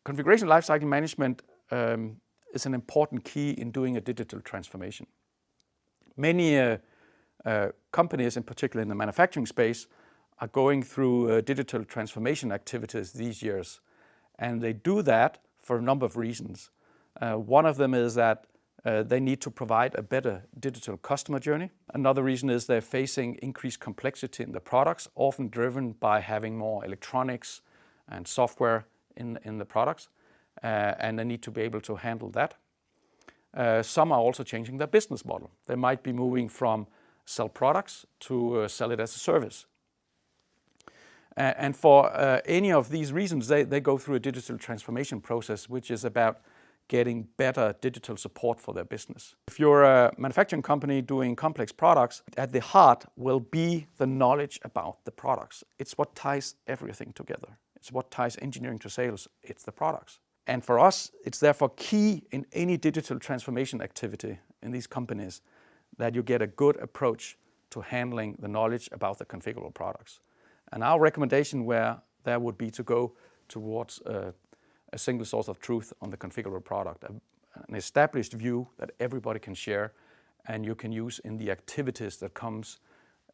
Configuration lifecycle management is an important key in doing a digital transformation. Many companies, in particular in the manufacturing space, are going through digital transformation activities these years. And they do that for a number of reasons. One of them is that they need to provide a better digital customer journey. Another reason is they're facing increased complexity in the products, often driven by having more electronics and software in the products, and they need to be able to handle that. Some are also changing their business model. They might be moving from sell products to sell it as a service. And for any of these reasons, they go through a digital transformation process, which is about getting better digital support for their business. If you're a manufacturing company doing complex products, at the heart will be the knowledge about the products. It's what ties everything together. It's what ties engineering to sales. It's the products. And for us, it's therefore key in any digital transformation activity in these companies that you get a good approach to handling the knowledge about the configurable products. And our recommendation there would be to go towards a single source of truth on the configurable product, an established view that everybody can share and you can use in the activities that comes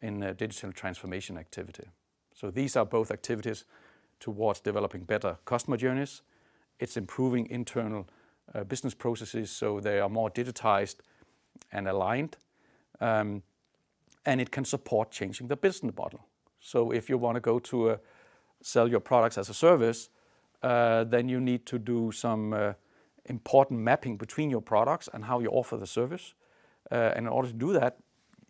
in a digital transformation activity. So these are both activities towards developing better customer journeys. It's improving internal business processes so they are more digitized and aligned. And it can support changing the business model. So if you want to go to sell your products as a service, then you need to do some important mapping between your products and how you offer the service. And in order to do that,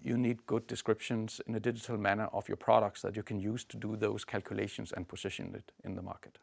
you need good descriptions in a digital manner of your products that you can use to do those calculations and position it in the market.